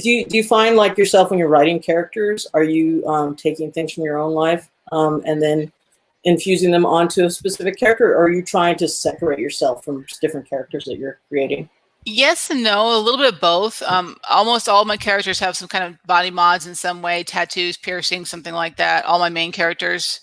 Do you find like yourself when you're writing characters, are you taking things from your own life and then infusing them onto a specific character, or are you trying to separate yourself from different characters that you're creating? Yes and no, a little bit of both. Almost all my characters have some kind of body mods in some way, tattoos, piercings, something like that. All my main characters.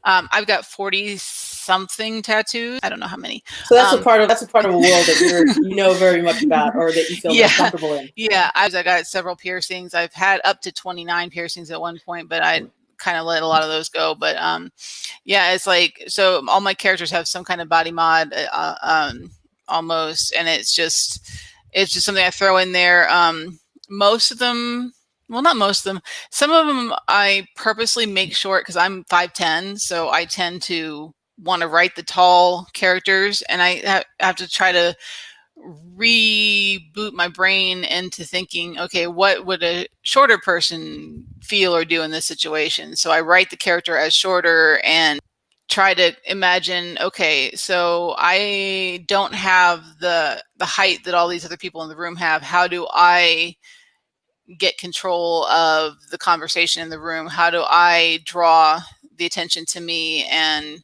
I've got 40 something tattoos. I don't know how many. So that's a part of a world that you know very much about, or that you feel very comfortable in. Yeah, I got several piercings. I've had up to 29 piercings at one point, but I kind of let a lot of those go. But yeah, it's like, so all my characters have some kind of body mod almost, and it's just something I throw in there. Most of them, well, not most of them, some of them I purposely make short because I'm 5'10", so I tend to want to write the tall characters, and I have to try to reboot my brain into thinking, okay, what would a shorter person feel or do in this situation? So I write the character as shorter and try to imagine, okay, so I don't have the height that all these other people in the room have. How do I get control of the conversation in the room? How do I draw the attention to me? And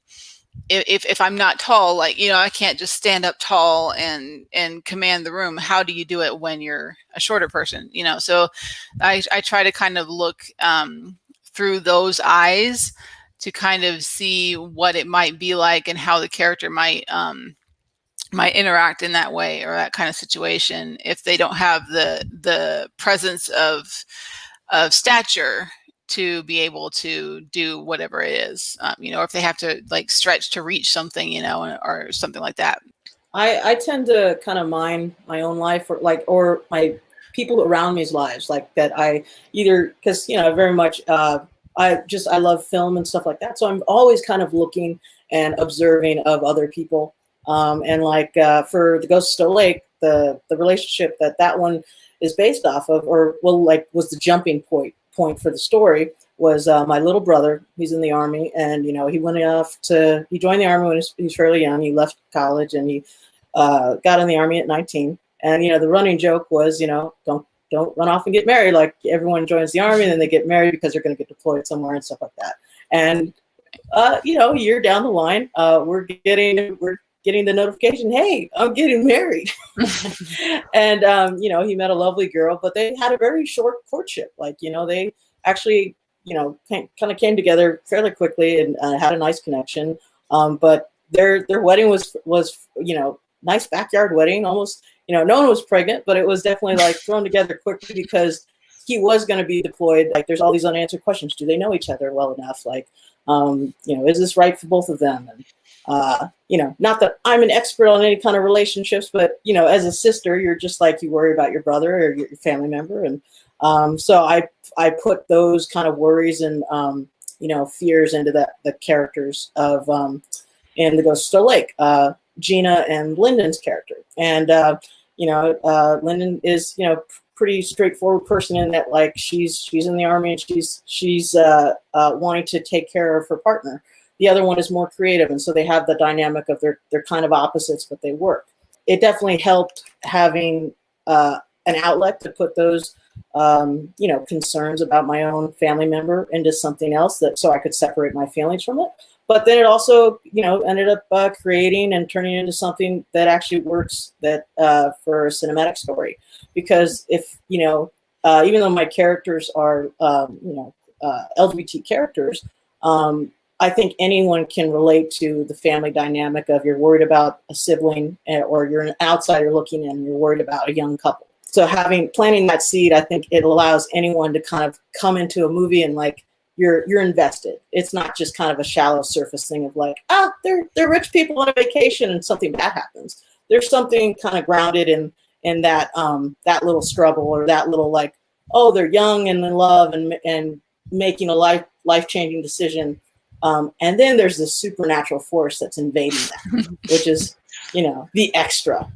if I'm not tall, like, I can't just stand up tall and command the room. How do you do it when you're a shorter person? So I try to kind of look through those eyes to kind of see what it might be like and how the character might interact in that way or that kind of situation if they don't have the presence of stature to be able to do whatever it is, or if they have to like stretch to reach something, or something like that. I tend to kind of mind my own life, or my people around me's lives, like that. I either, because very much I love film and stuff like that, so I'm always kind of looking and observing of other people, and like for The Ghost of Stowe Lake, the relationship that one is based off of, or was the jumping point for the story, was my little brother. He's in the Army, and he went off he joined the Army when he was fairly young. He left college and he got in the Army at 19. And the running joke was, don't run off and get married. Like, everyone joins the Army and then they get married because they're going to get deployed somewhere and stuff like that. And a year down the line, we're getting the notification, hey, I'm getting married. And he met a lovely girl, but they had a very short courtship. Like, they actually kind of came together fairly quickly and had a nice connection. But their wedding was nice backyard wedding, almost. No one was pregnant, but it was definitely like thrown together quickly because he was going to be deployed. Like, there's all these unanswered questions. Do they know each other well enough? Like, is this right for both of them? And not that I'm an expert on any kind of relationships, but as a sister, you're just like, you worry about your brother or your family member. And so I put those kind of worries and fears into the characters of in The Ghost of Stowe Lake, Gina and Lyndon's character. And Lyndon is pretty straightforward person in that, like, she's in the Army and she's wanting to take care of her partner. The other one is more creative, and so they have the dynamic of they're kind of opposites, but they work. It definitely helped having an outlet to put those concerns about my own family member into something else, so I could separate my feelings from it. But then it also ended up creating and turning into something that actually works for a cinematic story. Because if even though my characters are LGBT characters, I think anyone can relate to the family dynamic of, you're worried about a sibling, or you're an outsider looking in and you're worried about a young couple. So planting that seed, I think it allows anyone to kind of come into a movie and, like, you're invested. It's not just kind of a shallow surface thing of like, they're rich people on a vacation and something bad happens. There's something kind of grounded in that little struggle, or that little, like, oh, they're young and in love and making a life-changing decision. And then there's this supernatural force that's invading that, which is, the extra.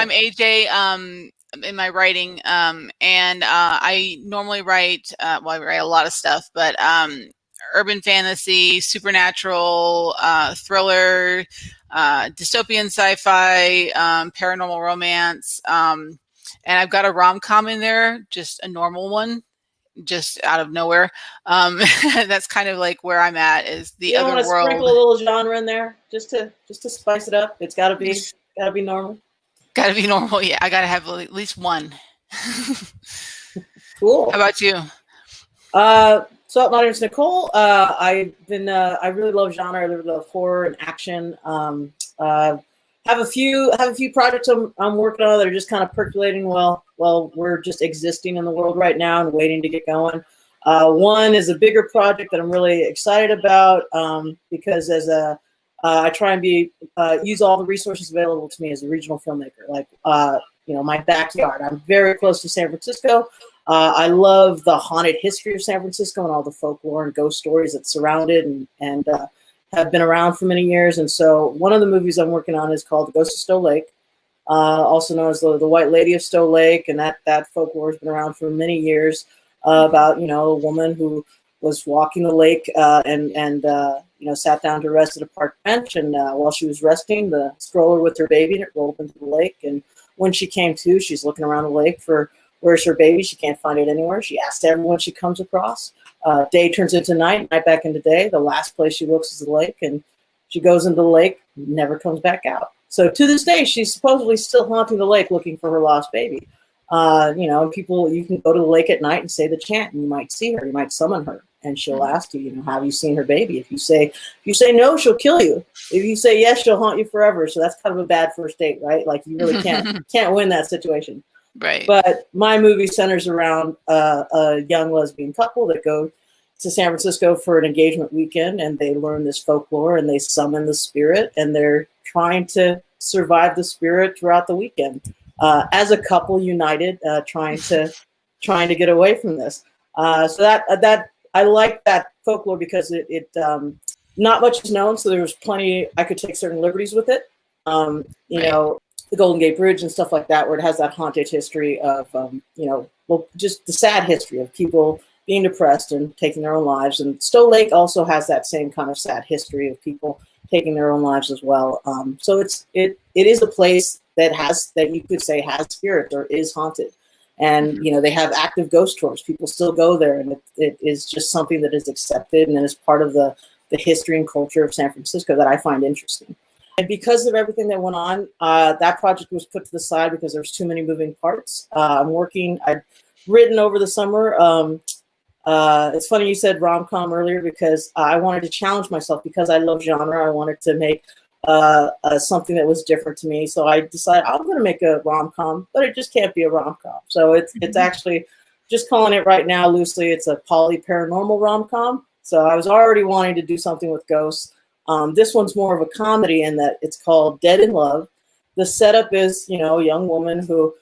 I'm AJ in my writing, and I normally write. Well, I write a lot of stuff, but urban fantasy, supernatural, thriller, dystopian sci-fi, paranormal romance, and I've got a rom-com in there, just a normal one, just out of nowhere. That's kind of like where I'm at, is the You don't other want to world. sprinkle a little genre in there just to spice it up. It's gotta be normal. Gotta be normal. Yeah, I gotta have at least one. Cool. How about you? So my name's Nicole. I really love genre. I really love horror and action. Have a few projects I'm working on that are just kind of percolating. Well, we're just existing in the world right now and waiting to get going. One is a bigger project that I'm really excited about because I try and use all the resources available to me as a regional filmmaker. Like my backyard. I'm very close to San Francisco. I love the haunted history of San Francisco and all the folklore and ghost stories that surround it and have been around for many years. And so one of the movies I'm working on is called The Ghost of Stowe Lake, also known as the White Lady of Stowe Lake. And that folklore has been around for many years about, a woman who was walking the lake and sat down to rest at a park bench. And while she was resting, the stroller with her baby, and it rolled into the lake. And when she came to, she's looking around the lake for where's her baby. She can't find it anywhere. She asks everyone she comes across. Day turns into night, night back into day. The last place she looks is the lake, and she goes into the lake, never comes back out. So to this day, she's supposedly still haunting the lake looking for her lost baby. People, you can go to the lake at night and say the chant, and you might see her, you might summon her, and she'll ask you, have you seen her baby? If you say no, she'll kill you. If you say yes, she'll haunt you forever. So that's kind of a bad first date, right? Like you really can't win that situation. Right. But my movie centers around a young lesbian couple that go to San Francisco for an engagement weekend, and they learn this folklore and they summon the spirit, and they're trying to survive the spirit throughout the weekend as a couple united, trying to get away from this. So that I like that folklore because it not much is known, so there's plenty. I could take certain liberties with it. The Golden Gate Bridge and stuff like that, where it has that haunted history of, just the sad history of people being depressed and taking their own lives. And Stowe Lake also has that same kind of sad history of people taking their own lives as well. So it is a place that you could say has spirit or is haunted. And, they have active ghost tours. People still go there, and it is just something that is accepted and is part of the history and culture of San Francisco that I find interesting. And because of everything that went on, that project was put to the side because there's too many moving parts. I've written over the summer. It's funny you said rom-com earlier because I wanted to challenge myself because I love genre. I wanted to make something that was different to me. So I decided I'm going to make a rom-com, but it just can't be a rom-com. So it's actually, just calling it right now loosely, it's a poly-paranormal rom-com. So I was already wanting to do something with ghosts. This one's more of a comedy in that it's called Dead in Love. The setup is, a young woman who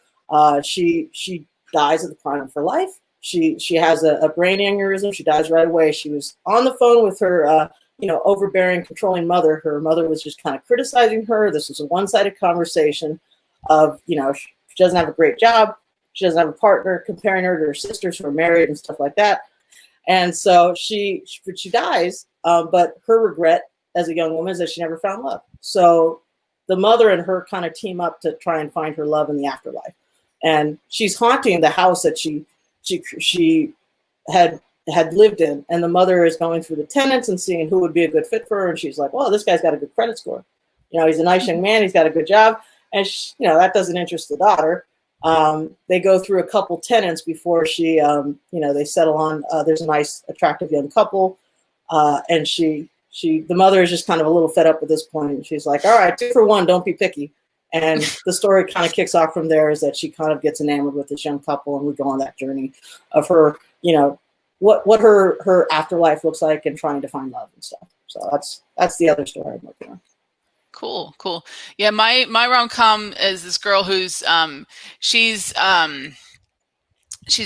she dies at the prime of her life. She has a brain aneurysm. She dies right away. She was on the phone with her, overbearing, controlling mother. Her mother was just kind of criticizing her. This was a one-sided conversation of, she doesn't have a great job. She doesn't have a partner, comparing her to her sisters who are married and stuff like that. And so she dies, but her regret as a young woman is that she never found love. So the mother and her kind of team up to try and find her love in the afterlife. And she's haunting the house that she had lived in. And the mother is going through the tenants and seeing who would be a good fit for her. And she's like, well, this guy's got a good credit score. He's a nice young man. He's got a good job. And that doesn't interest the daughter. They go through a couple tenants before she, they settle on, there's a nice, attractive young couple. And the mother is just kind of a little fed up at this point. And she's like, all right, 2 for 1, don't be picky. And the story kind of kicks off from there, is that she kind of gets enamored with this young couple, and we go on that journey of her, what her afterlife looks like and trying to find love and stuff. So that's the other story I'm working on. Cool. Yeah, my rom-com is this girl who's she's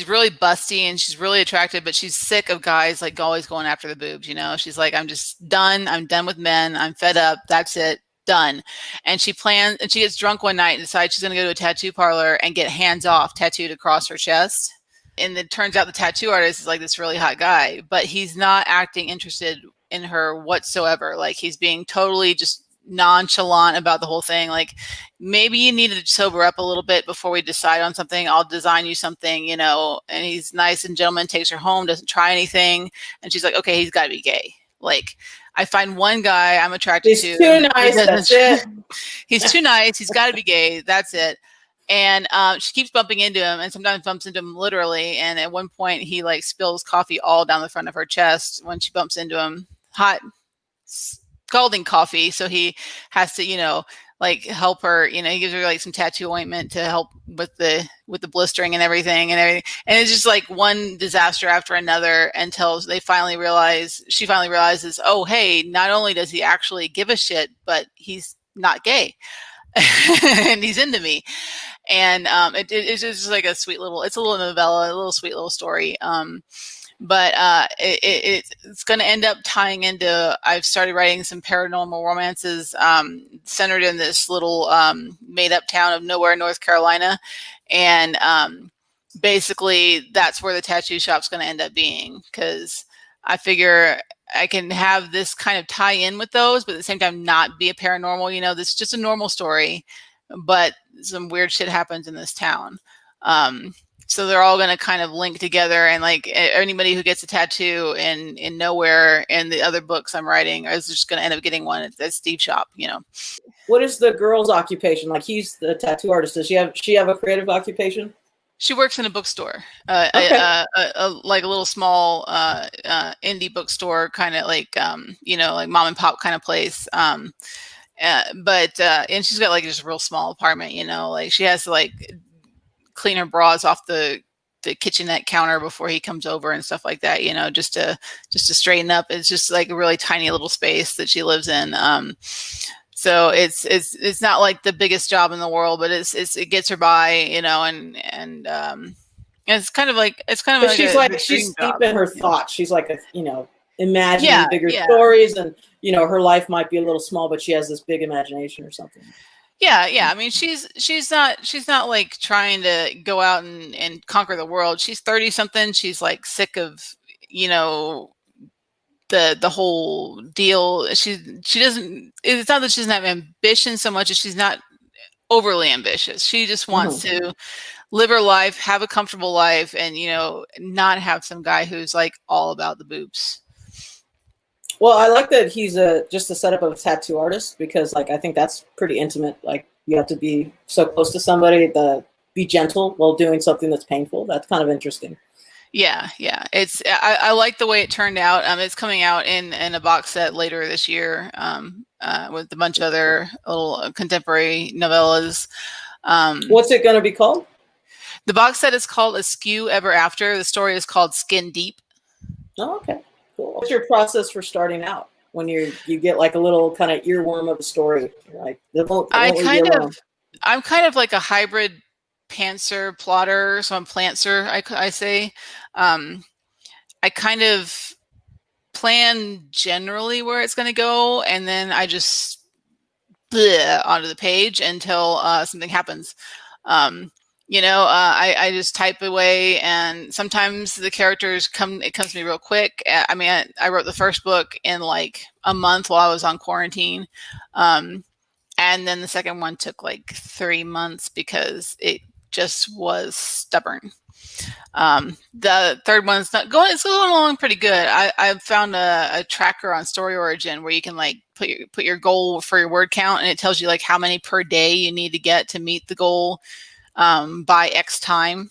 really busty and she's really attractive, but she's sick of guys like always going after the boobs. She's like, I'm just done. I'm done with men. I'm fed up. That's it. done. And she gets drunk one night and decides she's going to go to a tattoo parlor and get hands off tattooed across her chest. And it turns out the tattoo artist is like this really hot guy, but he's not acting interested in her whatsoever. Like, he's being totally just nonchalant about the whole thing. Like, maybe you need to sober up a little bit before we decide on something. I'll design you something, you know. And he's nice and gentleman, takes her home, doesn't try anything. And she's like, okay, he's got to be gay. Like, I find one guy I'm attracted to. He's too nice. That's it. He's too nice. He's got to be gay. That's it. And she keeps bumping into him, and sometimes bumps into him literally. And at one point, he like spills coffee all down the front of her chest when she bumps into him. Hot, scalding coffee. So he has to, you know, like help her. You know, he gives her like some tattoo ointment to help with the blistering and everything. And it's just like one disaster after another until she finally realizes, oh, hey, not only does he actually give a shit, but he's not gay. And he's into me. And it's just like it's a little novella, a little sweet little story. But it's going to end up tying into, I've started writing some paranormal romances centered in this little made up town of nowhere, North Carolina. And basically that's where the tattoo shop's going to end up being, because I figure I can have this kind of tie in with those, but at the same time not be a paranormal. You know, this is just a normal story, but some weird shit happens in this town. So they're all going to kind of link together, and like anybody who gets a tattoo in nowhere in the other books I'm writing is just going to end up getting one at Steve's shop, you know. What is the girl's occupation? Like, he's the tattoo artist. Does she have a creative occupation? She works in a bookstore, Okay. like a little small indie bookstore, kind of like, you know, like mom and pop kind of place. And she's got like just a real small apartment, you know, like she has to like clean her bras off the kitchenette counter before he comes over and stuff like that, you know, just to straighten up. It's just like a really tiny little space that she lives in. So it's not like the biggest job in the world, but it gets her by, you know, and it's kind of like she's deep in her thoughts. She's like imagining bigger stories, and her life might be a little small, but she has this big imagination or something. Yeah. I mean, she's not like trying to go out and conquer the world. She's 30 something. She's like sick of, the whole deal. She doesn't, it's not that she doesn't have ambition so much as she's not overly ambitious. She just wants to live her life, have a comfortable life, and, not have some guy who's like all about the boobs. Well, I like that he's just a setup of a tattoo artist, because like I think that's pretty intimate. Like, you have to be so close to somebody, be gentle while doing something that's painful. That's kind of interesting. Yeah. I like the way it turned out. It's coming out in a box set later this year, with a bunch of other little contemporary novellas. What's it going to be called? The box set is called Askew Ever After. The story is called Skin Deep. Oh, okay. Cool. What's your process for starting out when you get like a little kind of earworm of a story? Like, I'm kind of like a hybrid pantser plotter. So I'm plantser, I say. I kind of plan generally where it's going to go, and then I just onto the page until something happens. I just type away, and sometimes the characters it comes to me real quick. I mean, I wrote the first book in like a month while I was on quarantine. And then the second one took like 3 months because it just was stubborn. The third one's not going, it's going along pretty good. I've found a tracker on Story Origin where you can like put your goal for your word count, and it tells you like how many per day you need to get to meet the goal by X time.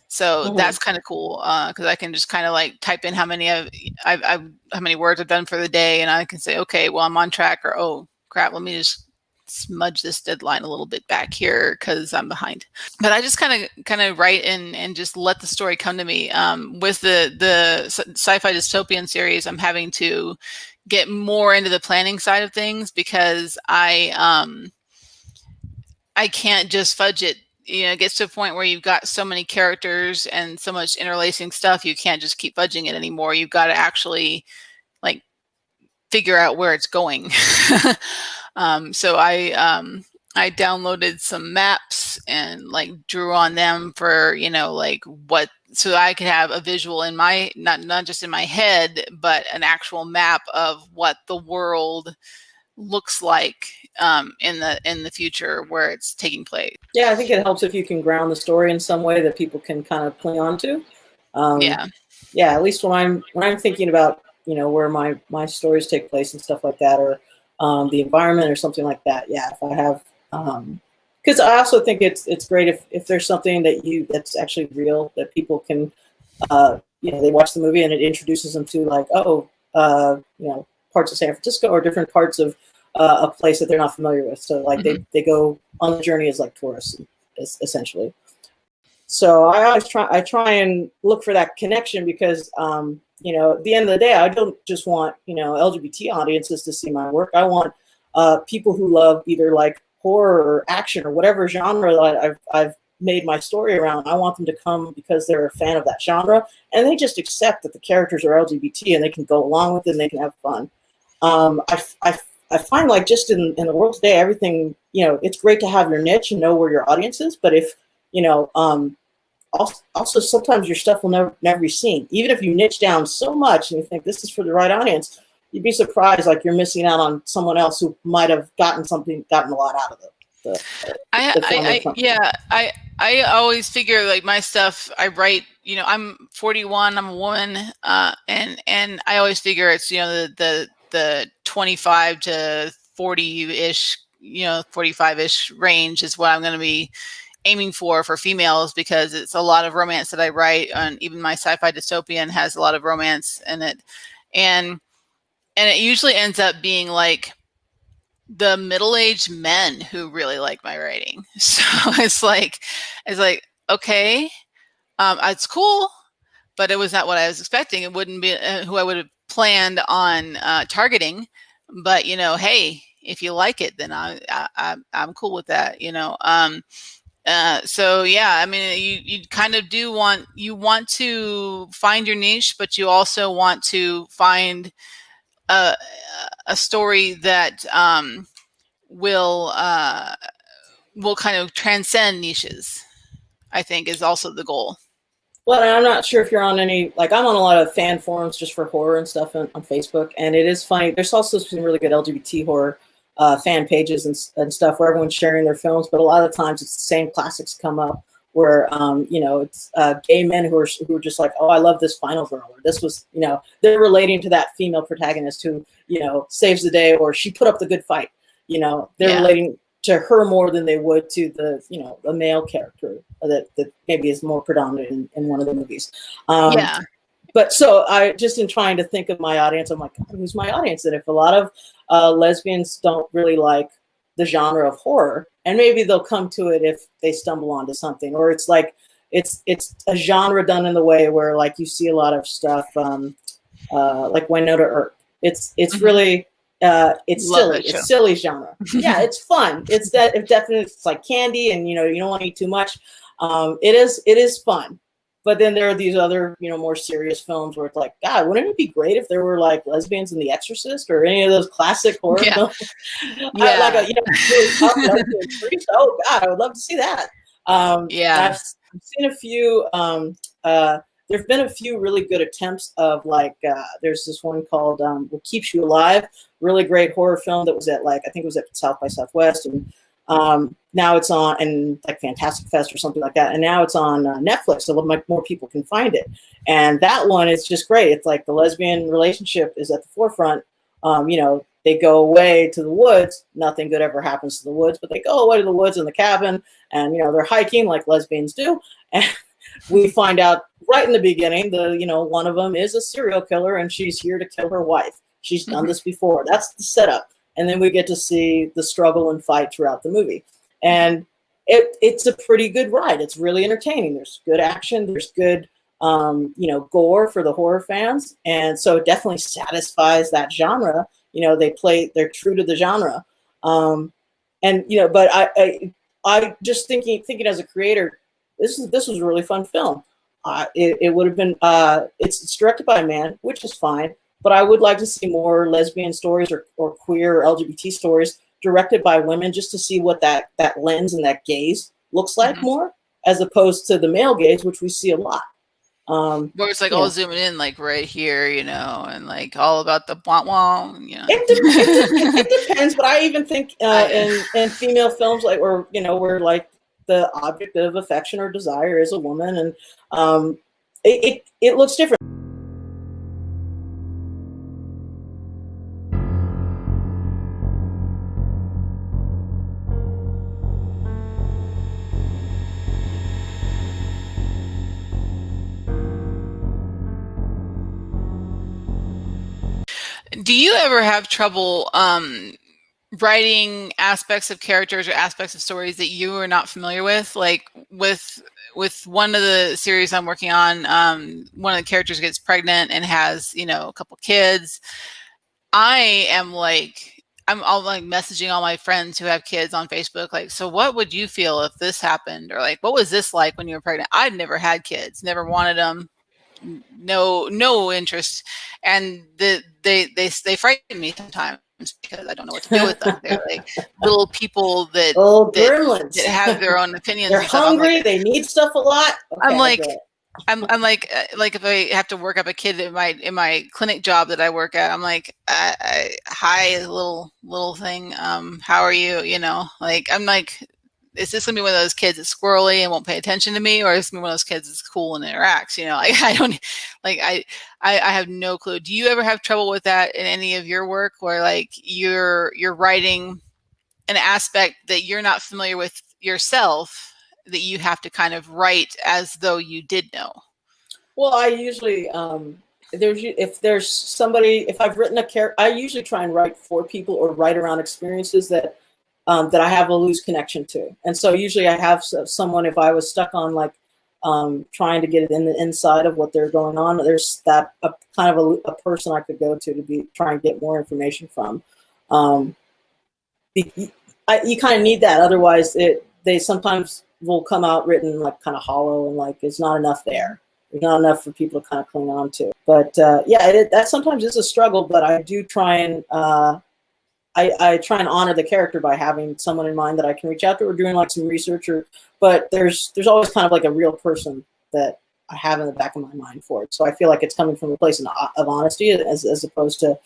So that's kind of cool, because I can just kind of like type in how many how many words I've done for the day, and I can say, okay, well, I'm on track, or oh crap, let me just smudge this deadline a little bit back here because I'm behind. But I just kind of write and just let the story come to me. With the sci-fi dystopian series, I'm having to get more into the planning side of things, because I can't just fudge it. It gets to a point where you've got so many characters and so much interlacing stuff, you can't just keep fudging it anymore. You've got to actually like figure out where it's going. So I downloaded some maps and like drew on them for, like what, so I could have a visual in my, not just in my head, but an actual map of what the world looks like in the future where it's taking place. Yeah, I think it helps if you can ground the story in some way that people can kind of cling on to. Yeah. Yeah, at least when I'm thinking about, where my stories take place and stuff like that, or the environment or something like that. Yeah, if I have, because I also think it's great if there's something that's actually real that people can, they watch the movie and it introduces them to, like, parts of San Francisco or different parts of a place that they're not familiar with. So like they go on the journey as like tourists, essentially. So I try and look for that connection because, at the end of the day, I don't just want, LGBT audiences to see my work. I want people who love either like horror or action or whatever genre that I've made my story around. I want them to come because they're a fan of that genre and they just accept that the characters are LGBT and they can go along with it and they can have fun. I find, like, just in the world today, everything, it's great to have your niche and know where your audience is, but if, also sometimes your stuff will never be seen. Even if you niche down so much and you think this is for the right audience, you'd be surprised, like, you're missing out on someone else who might have gotten a lot out of it. I always figure, like, my stuff I write, I'm 41, I'm a woman, and I always figure it's, the 25 to 40-ish, 45-ish range is what I'm going to be aiming for females, because it's a lot of romance that I write, and even my sci-fi dystopian has a lot of romance in it, and it usually ends up being like the middle-aged men who really like my writing. So it's like okay, it's cool, but it was not what I was expecting. It wouldn't be who I would have planned on targeting, but hey, if you like it, then I'm cool with that. So yeah, I mean, you kind of want to find your niche, but you also want to find a story that will kind of transcend niches, I think, is also the goal. Well, I'm not sure if you're on any, like, I'm on a lot of fan forums just for horror and stuff on Facebook, and it is funny. There's also some really good LGBT horror fan pages and stuff where everyone's sharing their films, but a lot of times it's the same classics come up where, it's gay men who are just like, oh, I love this final girl, or this was, they're relating to that female protagonist who, saves the day, or she put up the good fight, they're relating to her more than they would to the, a male character that maybe is more predominant in one of the movies. But so I just, in trying to think of my audience, I'm like, who's my audience? And if a lot of lesbians don't really like the genre of horror, and maybe they'll come to it if they stumble onto something, or it's like, it's a genre done in the way where, like, you see a lot of stuff like Winona Earp. It's really, it's silly. It's silly genre. Yeah, it's fun. It's definitely, it's like candy, and you don't want to eat too much. It is fun. But then there are these other, more serious films where it's like, God, wouldn't it be great if there were like lesbians in The Exorcist or any of those classic horror films? Really priest. Oh God, I would love to see that. I've seen a few. There've been a few really good attempts of, like, there's this one called What Keeps You Alive, really great horror film that was at, like, I think it was at South by Southwest, and now it's on, and like Fantastic Fest or something like that, and now it's on Netflix, so more people can find it. And that one is just great. It's like the lesbian relationship is at the forefront. They go away to the woods. Nothing good ever happens to the woods, but they go away to the woods in the cabin, and they're hiking like lesbians do. And we find out right in the beginning, one of them is a serial killer, and she's here to kill her wife. She's done this before. That's the setup. And then we get to see the struggle and fight throughout the movie. And it's a pretty good ride. It's really entertaining. There's good action. There's good, gore for the horror fans. And so it definitely satisfies that genre. They're true to the genre. But I just thinking as a creator, this was a really fun film. It would have been, it's directed by a man, which is fine. But I would like to see more lesbian stories or queer or LGBT stories directed by women just to see what that lens and that gaze looks like more, as opposed to the male gaze, which we see a lot. Where it's like all zooming in, like right here, you know, and like all about the wah, you know. It depends, but I even think in female films, like, or, you know, where like the object of affection or desire is a woman, and it looks different. Do you ever have trouble writing aspects of characters or aspects of stories that you are not familiar with? Like with one of the series I'm working on, one of the characters gets pregnant and has, you know, a couple kids. I'm all like messaging all my friends who have kids on Facebook, like, so what would you feel if this happened? Or like, what was this like when you were pregnant? I'd never had kids, never wanted them. No interest, and they frighten me sometimes because I don't know what to do with them. They're like little people that gremlins that have their own opinions. They're hungry. Like, they need stuff a lot. Okay, I'm like if I have to work up a kid in my clinic job that I work at, I'm like, hi, little thing. How are you? You know, like, I'm like, is this gonna be one of those kids that's squirrely and won't pay attention to me, or is this gonna be one of those kids that's cool and interacts? You know, I don't, like, I have no clue. Do you ever have trouble with that in any of your work, where like you're writing an aspect that you're not familiar with yourself, that you have to kind of write as though you did know? Well, I usually if I've written a character, I usually try and write for people or write around experiences that I have a loose connection to. And so usually I have someone, if I was stuck on like trying to get it in the inside of what they're going on, there's that kind of a person I could go to try and get more information from. You kind of need that. Otherwise they sometimes will come out written like kind of hollow, and like it's not enough there. There's not enough for people to kind of cling on to. But yeah, that sometimes is a struggle, but I do try and I try and honor the character by having someone in mind that I can reach out to, or doing like some research, but there's always kind of like a real person that I have in the back of my mind for it. So I feel like it's coming from a place of honesty, as opposed to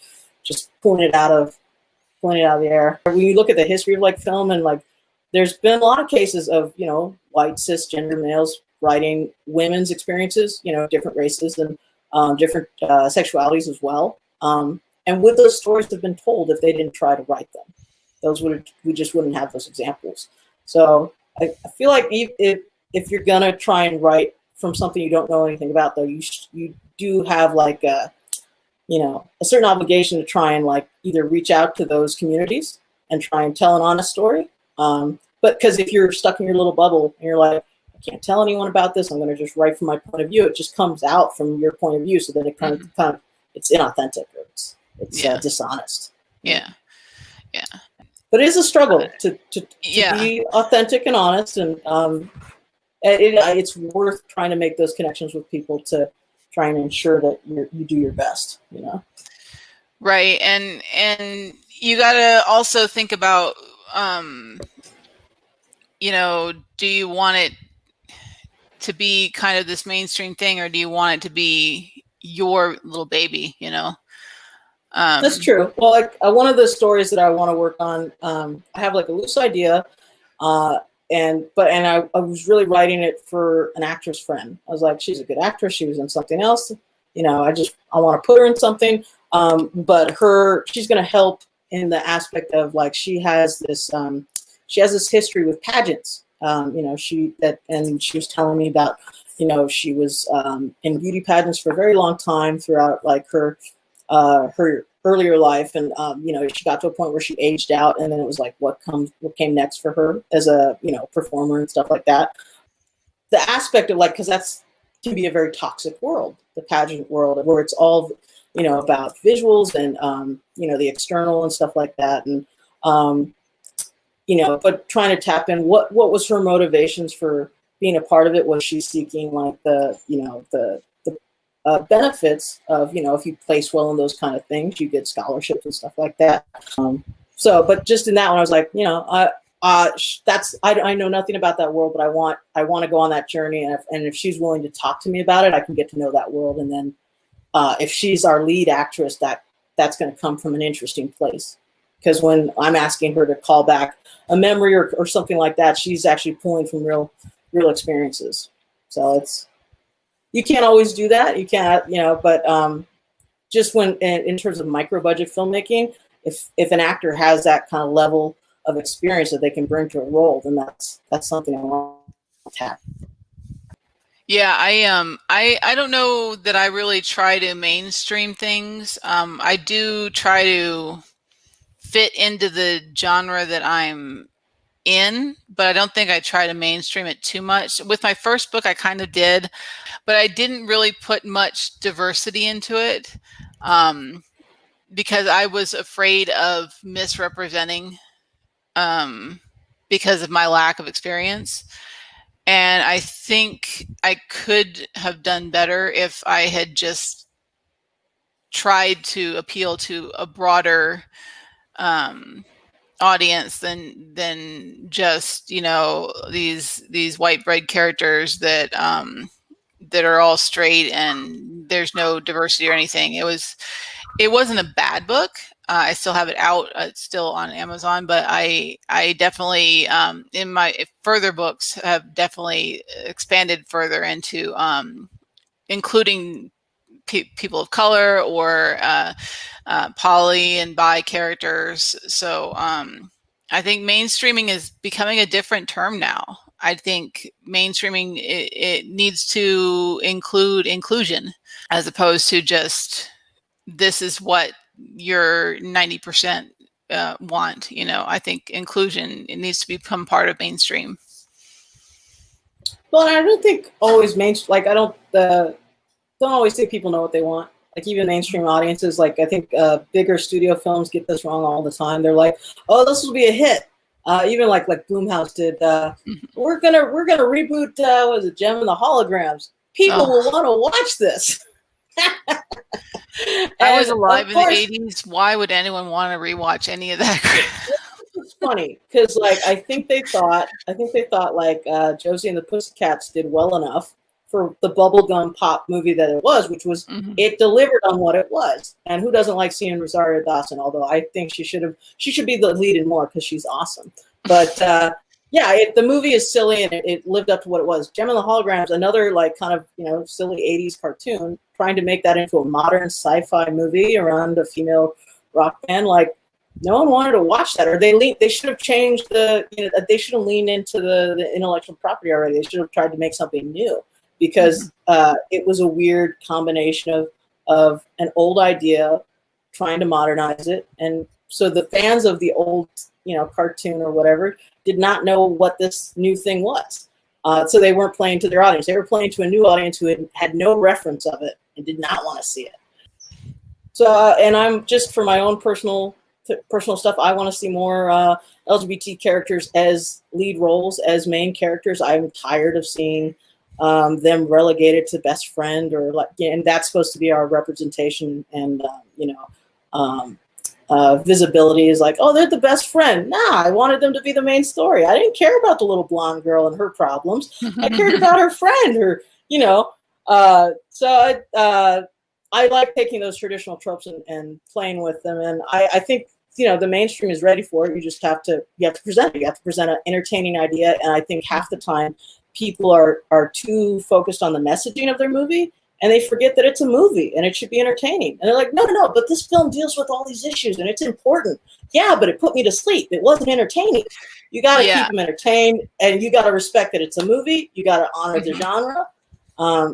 just pulling it out of the air. When you look at the history of like film, and like there's been a lot of cases of, you know, white cisgender males writing women's experiences, you know, different races and different sexualities as well. And would those stories have been told if they didn't try to write them? We just wouldn't have those examples. So I feel like if you're gonna try and write from something you don't know anything about, though, you do have like a certain obligation to try and like either reach out to those communities and try and tell an honest story. But because if you're stuck in your little bubble and you're like, I can't tell anyone about this, I'm going to just write from my point of view, it just comes out from your point of view. So then it kind of it's inauthentic, or it's dishonest. Yeah. But it is a struggle to be authentic and honest, and it's worth trying to make those connections with people to try and ensure that you do your best, you know. Right, and you got to also think about, you know, do you want it to be kind of this mainstream thing, or do you want it to be your little baby, you know? That's true. Well, like one of the stories that I want to work on, I have like a loose idea, and I was really writing it for an actress friend. I was like, she's a good actress. She was in something else. You know, I want to put her in something. But she's going to help in the aspect of like, she has this history with pageants. You know, she was telling me about, you know, she was in beauty pageants for a very long time throughout like her earlier life, and you know, she got to a point where she aged out, and then it was like what came next for her as a, you know, performer and stuff like that. The aspect of like, because that's can be a very toxic world, the pageant world, where it's all, you know, about visuals and you know, the external and stuff like that, and you know, but trying to tap in what was her motivations for being a part of it. Was she seeking like the, you know, the benefits of, you know, if you place well in those kind of things, you get scholarships and stuff like that. So, but just in that one, I was like, you know, I know nothing about that world, but I want to go on that journey, and if she's willing to talk to me about it, I can get to know that world, and then if she's our lead actress, that's going to come from an interesting place, because when I'm asking her to call back a memory or something like that, she's actually pulling from real experiences. So you can't always do that. You can't, you know, but just when in terms of micro budget filmmaking, if an actor has that kind of level of experience that they can bring to a role, then that's something I want to tap. Yeah, I don't know that I really try to mainstream things. I do try to fit into the genre that I'm in, but I don't think I try to mainstream it too much. With my first book, I kind of did, but I didn't really put much diversity into it, because I was afraid of misrepresenting, because of my lack of experience. And I think I could have done better if I had just tried to appeal to a broader audience than just, you know, these white bread characters that that are all straight and there's no diversity or anything. It wasn't a bad book. I still have it out. It's still on Amazon, but I definitely, in my further books, have definitely expanded further into including people of color or poly and bi characters. So I think mainstreaming is becoming a different term now. I think mainstreaming, it needs to include inclusion as opposed to just this is what your 90% want. You know, I think inclusion, it needs to become part of mainstream. Well, I don't think always like I don't always think people know what they want. Like even mainstream audiences, like I think bigger studio films get this wrong all the time. They're like, "Oh, this will be a hit." Even like Blumhouse did. We're gonna reboot. What was it, Gem and the Holograms? People will want to watch this. I was alive in the 80s. Why would anyone want to rewatch any of that? It's funny because like I think they thought like Josie and the Pussycats did well enough for the bubblegum pop movie that it was, which was it delivered on what it was. And who doesn't like seeing Rosario Dawson? Although I think she should be the lead in more because she's awesome. But yeah, the movie is silly and it lived up to what it was. Gem and the Holograms, another like kind of, you know, silly 80s cartoon, trying to make that into a modern sci-fi movie around a female rock band. Like no one wanted to watch that, or they should have changed they should have leaned into the intellectual property already. They should have tried to make something new, because it was a weird combination of an old idea trying to modernize it. And so the fans of the old, you know, cartoon or whatever did not know what this new thing was. So they weren't playing to their audience. They were playing to a new audience who had no reference of it and did not want to see it. So, and I'm just, for my own personal stuff, I want to see more LGBT characters as lead roles, as main characters. I'm tired of seeing them relegated to best friend, or like, and that's supposed to be our representation and visibility is like, oh, they're the best friend. Nah, I wanted them to be the main story. I didn't care about the little blonde girl and her problems. I cared about her friend, her, you know. So I like taking those traditional tropes and playing with them. And I think, you know, the mainstream is ready for it. You just have to present it. You have to present an entertaining idea. And I think half the time people are too focused on the messaging of their movie, and they forget that it's a movie and it should be entertaining. And they're like, no, but this film deals with all these issues and it's important. Yeah, but it put me to sleep. It wasn't entertaining. You got to keep them entertained, and you got to respect that it's a movie. You got to honor the genre.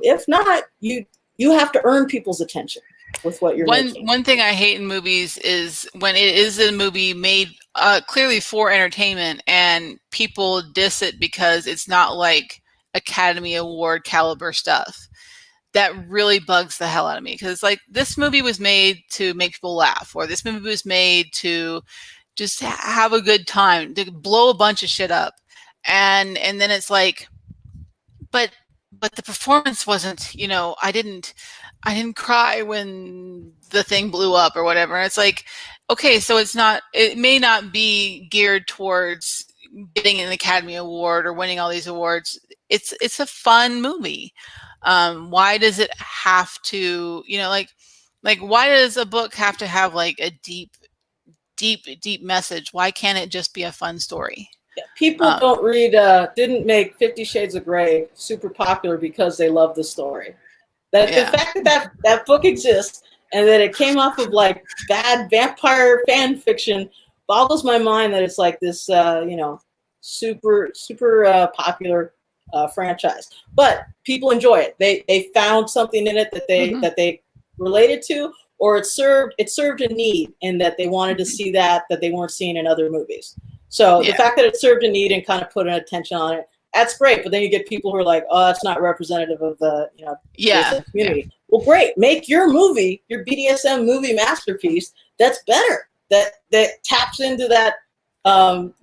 If not, you have to earn people's attention with what you're making. One thing I hate in movies is when it is a movie made clearly for entertainment and people diss it because it's not like Academy Award caliber stuff. That really bugs the hell out of me, because it's like, this movie was made to make people laugh, or this movie was made to just have a good time, to blow a bunch of shit up, and then it's like, but the performance wasn't, you know, I didn't cry when the thing blew up or whatever. And it's like, okay, so it may not be geared towards getting an Academy Award or winning all these awards. It's a fun movie. Why does it have to, like why does a book have to have like a deep message? Why can't it just be a fun story? Yeah, people don't read, didn't make 50 Shades of Grey super popular because they love the story. The fact that book exists and that it came off of like bad vampire fan fiction boggles my mind that it's like this, super popular franchise. But people enjoy it. They found something in it that they related to, or it served a need in that they wanted to see that they weren't seeing in other movies. So the fact that it served a need and kind of put an attention on it, that's great. But then you get people who are like, oh, it's not representative of the BDSM community. Yeah. Well, great. Make your movie, your BDSM movie masterpiece that's better, that taps into that, or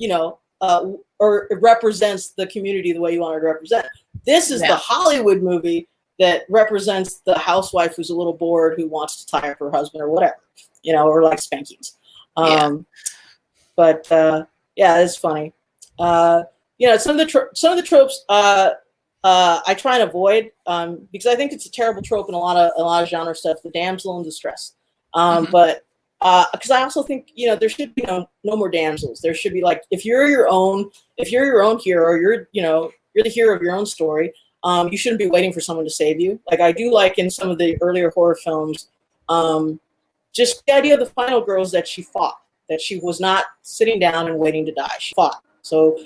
it represents the community the way you want it to represent. This is the Hollywood movie that represents the housewife who's a little bored, who wants to tie up her husband or whatever, or like spankings. But it's funny. Some of the tropes I try and avoid because I think it's a terrible trope in a lot of genre stuff. The damsel in distress, but because I also think there should be no more damsels. There should be like if you're your own hero, you're the hero of your own story. You shouldn't be waiting for someone to save you. Like I do like in some of the earlier horror films, just the idea of the final girl is that she fought, that she was not sitting down and waiting to die. She fought. So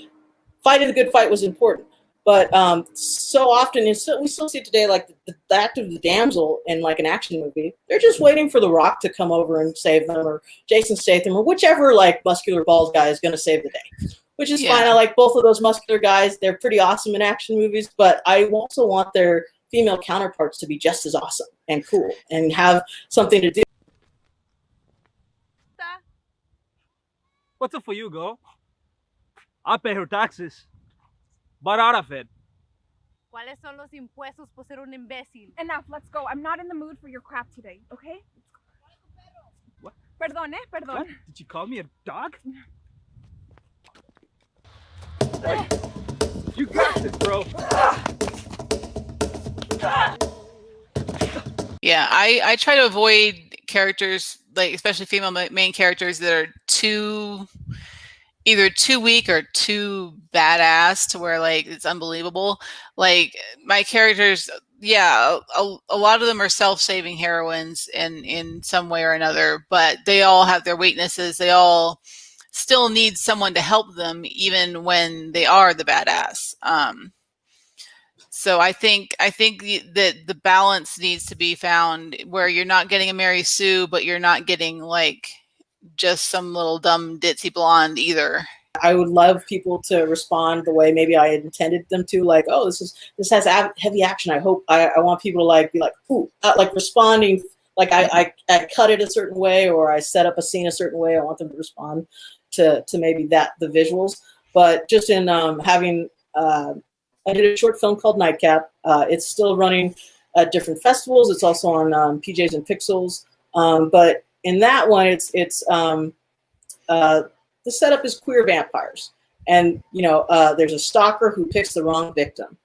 fighting the good fight was important. But so often, we still see it today, like the act of the damsel in like an action movie, they're just waiting for The Rock to come over and save them, or Jason Statham, or whichever like muscular balls guy is going to save the day, which is fine. I like both of those muscular guys. They're pretty awesome in action movies, but I also want their female counterparts to be just as awesome and cool and have something to do. What's up for you, girl? I pay her taxes. But out of it. ¿Cuáles son los impuestos por ser un imbécil? Enough, let's go. I'm not in the mood for your crap today, okay? What? Perdón, perdón. What? Did you call me a dog? You got this, bro. Yeah, I try to avoid characters, like especially female main characters that are either too weak or too badass to where like it's unbelievable. Like my characters, a lot of them are self-saving heroines in some way or another, but they all have their weaknesses. They all still need someone to help them even when they are the badass. So I think that the balance needs to be found where you're not getting a Mary Sue, but you're not getting like just some little dumb ditzy blonde either. I would love people to respond the way maybe I had intended them to, like, oh, this has heavy action. I hope I want people to like be like, ooh, like responding, like I cut it a certain way or I set up a scene a certain way. I want them to respond to maybe the visuals. But just in having, I did a short film called Nightcap. It's still running at different festivals. It's also on PJs and Pixels. But in that one, the setup is queer vampires, and there's a stalker who picks the wrong victim,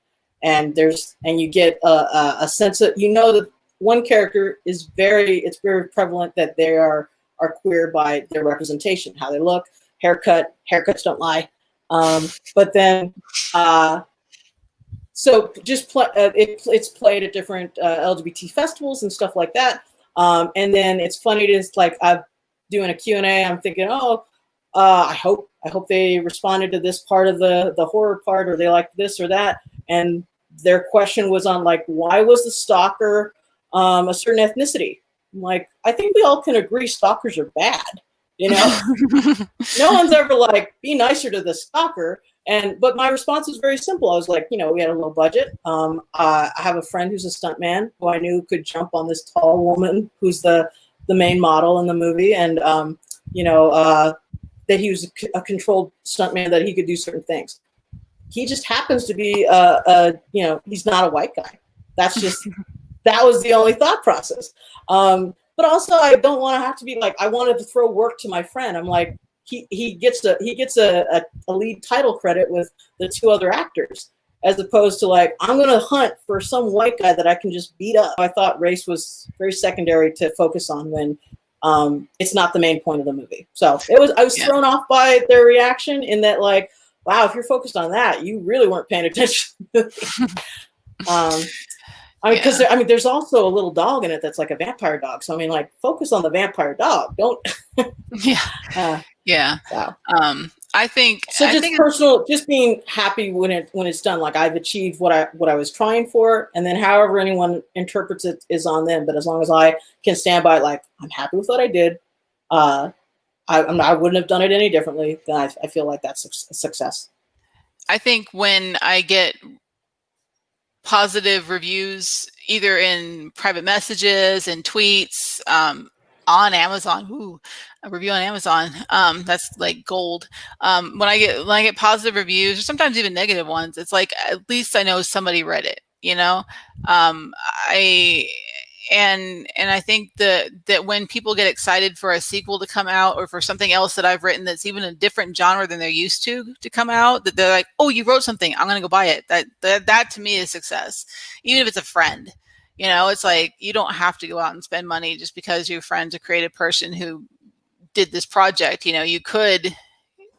and you get a sense of that one character is very prevalent that they are queer by their representation, how they look, haircuts don't lie, but then so just it's played at different LGBT festivals and stuff like that. And then it's funny to like I'm doing a Q&A. I'm thinking, I hope they responded to this part of the horror part, or they liked this or that. And their question was on like, why was the stalker a certain ethnicity? I'm like, I think we all can agree stalkers are bad. No one's ever like, be nicer to the stalker. But my response was very simple. I was like, we had a low budget. I have a friend who's a stuntman who I knew could jump on this tall woman who's the main model in the movie, and that he was a controlled stuntman, that he could do certain things. He just happens to be he's not a white guy. That was the only thought process. but also I don't want to have to be like, I wanted to throw work to my friend. I'm like, he gets a lead title credit with the 2 other actors, as opposed to like, I'm going to hunt for some white guy that I can just beat up. I thought race was very secondary to focus on when it's not the main point of the movie. So I was thrown off by their reaction in that, like, wow, if you're focused on that, you really weren't paying attention. I mean, because there's also a little dog in it that's like a vampire dog. So I mean, like, focus on the vampire dog. Don't. So. I think so. Just personal, just being happy when it's done. Like, I've achieved what I was trying for, and then however anyone interprets it is on them. But as long as I can stand by, like, I'm happy with what I did. I wouldn't have done it any differently. Then I feel like that's a success. I think when I get positive reviews, either in private messages and tweets, on Amazon, a review on Amazon, that's like gold. When I get positive reviews, or sometimes even negative ones, it's like, at least I know somebody read it, you know. I think that when people get excited for a sequel to come out, or for something else that I've written that's even a different genre than they're used to come out, that they're like, oh, you wrote something, I'm going to go buy it. That to me is success. Even if it's a friend, you know, it's like, you don't have to go out and spend money just because your friend's a creative person who did this project. You know, you could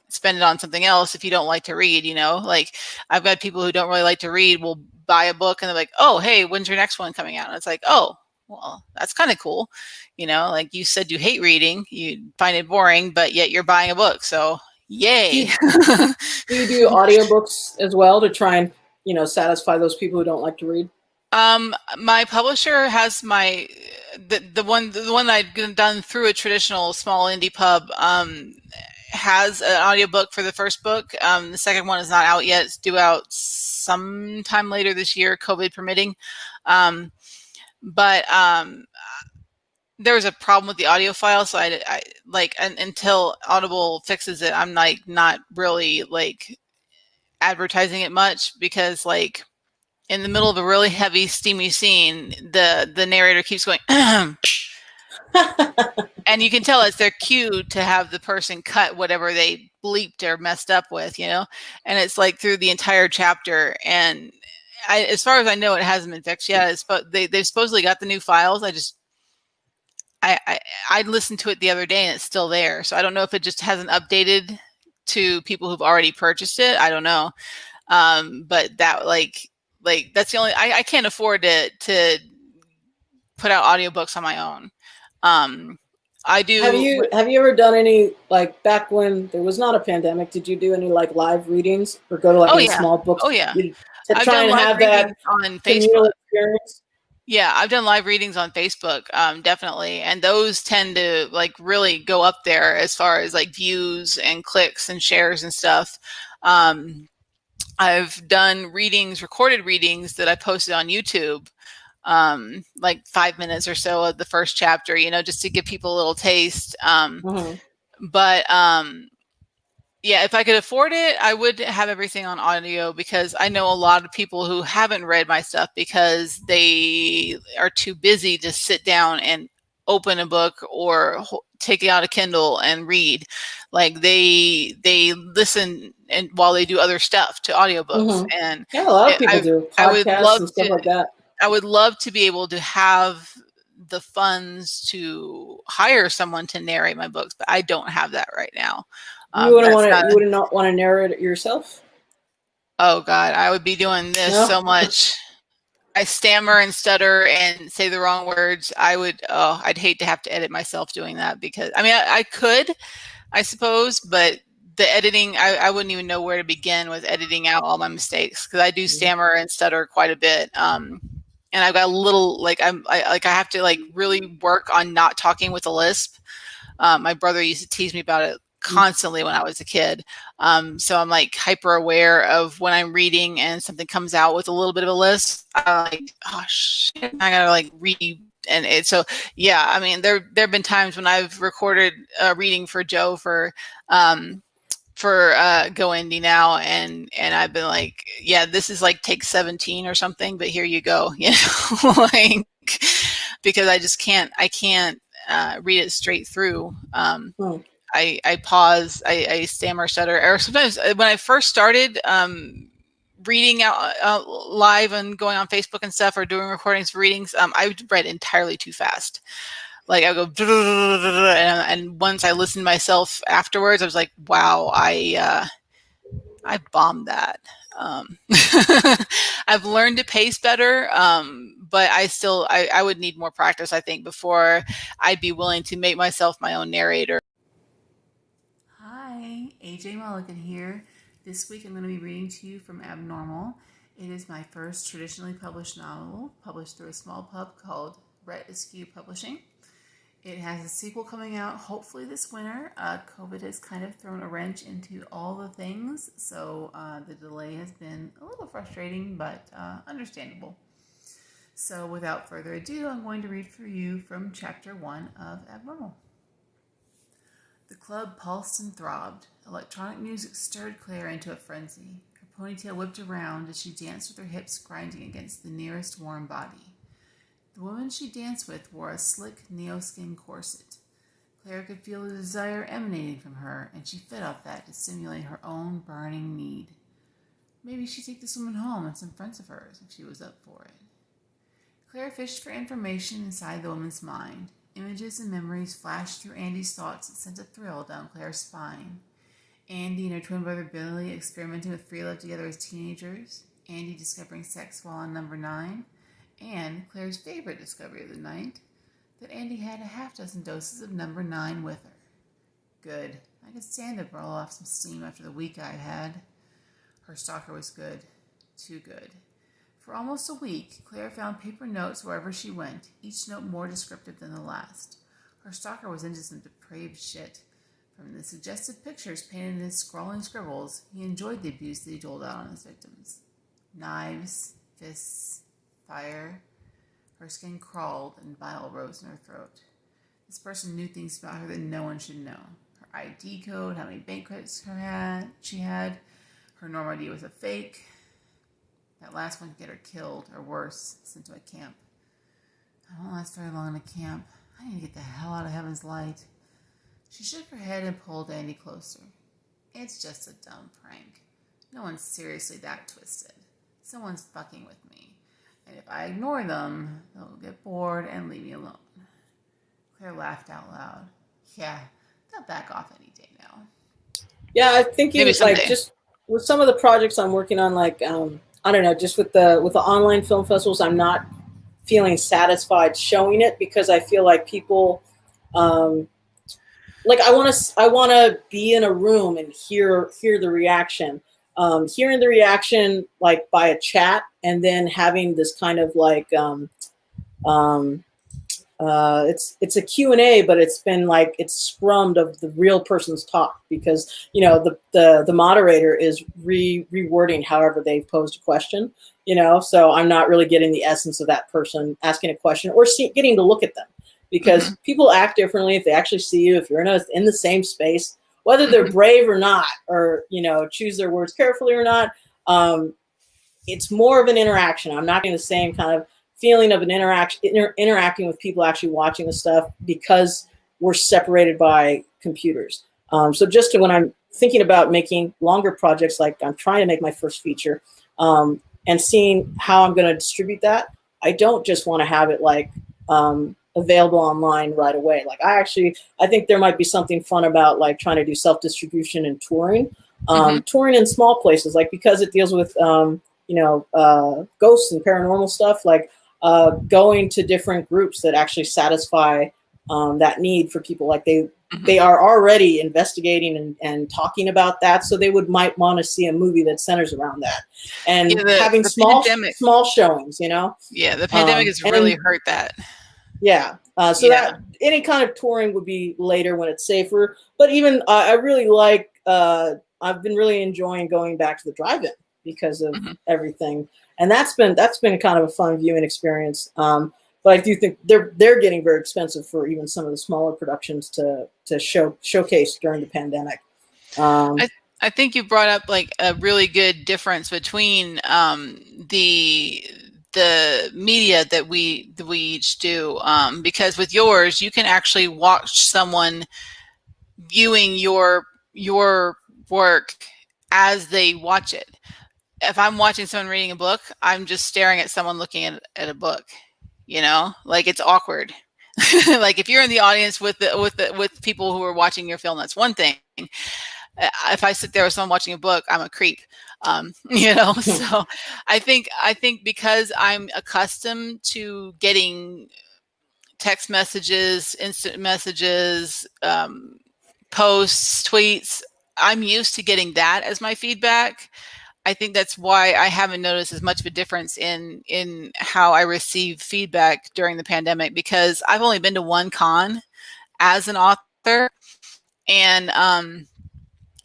spend it on something else if you don't like to read, you know. Like, I've got people who don't really like to read will buy a book and they're like, oh, hey, when's your next one coming out? And it's like, oh, well, that's kind of cool. You know, like, you said you hate reading, you find it boring, but yet you're buying a book. So yay. Do you do audiobooks as well to try and, you know, satisfy those people who don't like to read? My publisher has the one I've done through a traditional small indie pub, has an audiobook for the first book. The second one is not out yet. It's due out sometime later this year, COVID permitting. But there was a problem with the audio file, so I like, until Audible fixes it, I'm like not really like advertising it much, because like, in the middle of a really heavy, steamy scene, the narrator keeps going, and you can tell it's their cue to have the person cut whatever they bleeped or messed up with, you know. And it's like through the entire chapter. And as far as I know, it hasn't been fixed yet. But they've supposedly got the new files. I listened to it the other day and it's still there. So I don't know if it just hasn't updated to people who've already purchased it. I don't know. But that like that's the only, I can't afford to put out audiobooks on my own. I do. Have you ever done any, like, back when there was not a pandemic, did you do any like live readings or go to like small books? Oh yeah. To try and have that on Facebook experience? Yeah, I've done live readings on Facebook, definitely. And those tend to like really go up there as far as like views and clicks and shares and stuff. I've done recorded readings that I posted on YouTube, like 5 minutes or so of the first chapter, you know, just to give people a little taste. But yeah, if I could afford it, I would have everything on audio, because I know a lot of people who haven't read my stuff because they are too busy to sit down and open a book or take out a Kindle and read. Like, they listen and while they do other stuff to audiobooks. And yeah, a lot of people do podcasts and stuff like that. I would love to be able to have the funds to hire someone to narrate my books, but I don't have that right now. You would not want to narrate it yourself? Oh God, I would be doing this so much. I stammer and stutter and say the wrong words. I'd hate to have to edit myself doing that, because I mean, I could, I suppose, but the editing, I wouldn't even know where to begin with editing out all my mistakes, because I do stammer and stutter quite a bit. And I've got a little, like, I have to like really work on not talking with a lisp. My brother used to tease me about it constantly when I was a kid. So I'm like hyper aware of when I'm reading and something comes out with a little bit of a lisp. I'm like, oh shit, I gotta like read. And so, yeah, I mean, there have been times when I've recorded a reading for Joe for GoIndieNow, and I've been like, yeah, this is like take 17 or something, but here you go, you know, like, because I can't read it straight through. Hmm. I pause, I stammer, stutter, or sometimes when I first started reading out live and going on Facebook and stuff, or doing recordings for readings, I read entirely too fast. Like I go, and once I listened to myself afterwards, I was like, wow, I bombed that. I've learned to pace better, but I would need more practice, I think, before I'd be willing to make myself my own narrator. Hi, AJ Mullican here. This week I'm going to be reading to you from Abnormal. It is my first traditionally published novel, published through a small pub called Rhett Askew Publishing. It has a sequel coming out hopefully this winter. COVID has kind of thrown a wrench into all the things, so the delay has been a little frustrating, but understandable. So without further ado, I'm going to read for you from Chapter 1 of Abnormal. The club pulsed and throbbed. Electronic music stirred Claire into a frenzy. Her ponytail whipped around as she danced with her hips grinding against the nearest warm body. The woman she danced with wore a slick neoskin corset. Claire could feel the desire emanating from her, and she fed off that to simulate her own burning need. Maybe she'd take this woman home and some friends of hers if she was up for it. Claire fished for information inside the woman's mind. Images and memories flashed through Andy's thoughts that sent a thrill down Claire's spine. Andy and her twin brother Billy experimenting with free love together as teenagers, Andy discovering sex while on number 9, and Claire's favorite discovery of the night, that Andy had a half-dozen doses of number 9 with her. Good. I could stand to roll off some steam after the week I had. Her stalker was good. Too good. For almost a week, Claire found paper notes wherever she went, each note more descriptive than the last. Her stalker was into some depraved shit. From the suggestive pictures painted in his scrawling scribbles, he enjoyed the abuse that he doled out on his victims. Knives, fists, fire. Her skin crawled and bile rose in her throat. This person knew things about her that no one should know. Her ID code, how many bank credits she had. Her normal ID was a fake. That last one could get her killed, or worse, sent to a camp. I won't last very long in a camp. I need to get the hell out of heaven's light. She shook her head and pulled Andy closer. It's just a dumb prank. No one's seriously that twisted. Someone's fucking with me. And if I ignore them, they'll get bored and leave me alone. Claire laughed out loud. Yeah, they'll back off any day now. Yeah, I think like just with some of the projects I'm working on, like I don't know, just with the online film festivals, I'm not feeling satisfied showing it because I feel like people, like I want to be in a room and hear the reaction. Hearing the reaction like by a chat and then having this kind of like it's a Q&A, but it's been like it's scrummed of the real person's talk because the moderator is rewording however they've posed a question, so I'm not really getting the essence of that person asking a question or getting to look at them because people act differently if they actually see you, if you're in the same space, whether they're brave or not, or choose their words carefully or not. It's more of an interaction. I'm not getting the same kind of feeling of an interacting with people actually watching the stuff because we're separated by computers. So just when I'm thinking about making longer projects, like I'm trying to make my first feature, and seeing how I'm going to distribute that, I don't just want to have it like available online right away. Like I think there might be something fun about like trying to do self-distribution and touring, touring in small places, like because it deals with ghosts and paranormal stuff, like going to different groups that actually satisfy that need for people. Like they are already investigating and talking about that, so they might want to see a movie that centers around that, and having small showings. Yeah, the pandemic has really hurt that. Yeah. That any kind of touring would be later when it's safer. But even I really like. I've been really enjoying going back to the drive-in because of everything, and that's been kind of a fun viewing experience. But I do think they're getting very expensive for even some of the smaller productions to showcase during the pandemic. I think you brought up like a really good difference between the the media that we each do, because with yours, you can actually watch someone viewing your work as they watch it. If I'm watching someone reading a book, I'm just staring at someone looking at a book, you know, like it's awkward. Like if you're in the audience with people who are watching your film, that's one thing. If I sit there with someone watching a book, I'm a creep. You know, so I think because I'm accustomed to getting text messages, instant messages, posts, tweets, I'm used to getting that as my feedback. I think that's why I haven't noticed as much of a difference in how I receive feedback during the pandemic, because I've only been to one con as an author, and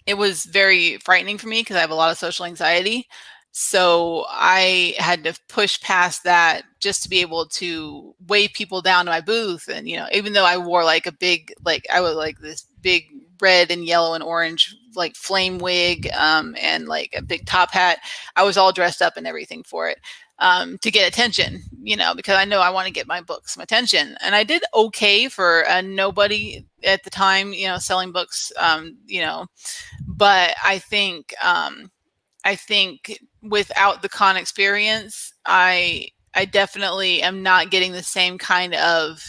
it was very frightening for me because I have a lot of social anxiety. So I had to push past that just to be able to wave people down to my booth. And, you know, even though I wore like a big, like I was like this big red and yellow and orange, like flame wig, and like a big top hat, I was all dressed up and everything for it, to get attention, you know, because I know I want to get my books some attention. And I did okay for a nobody at the time, you know, selling books, you know, but I think without the con experience, I definitely am not getting the same kind of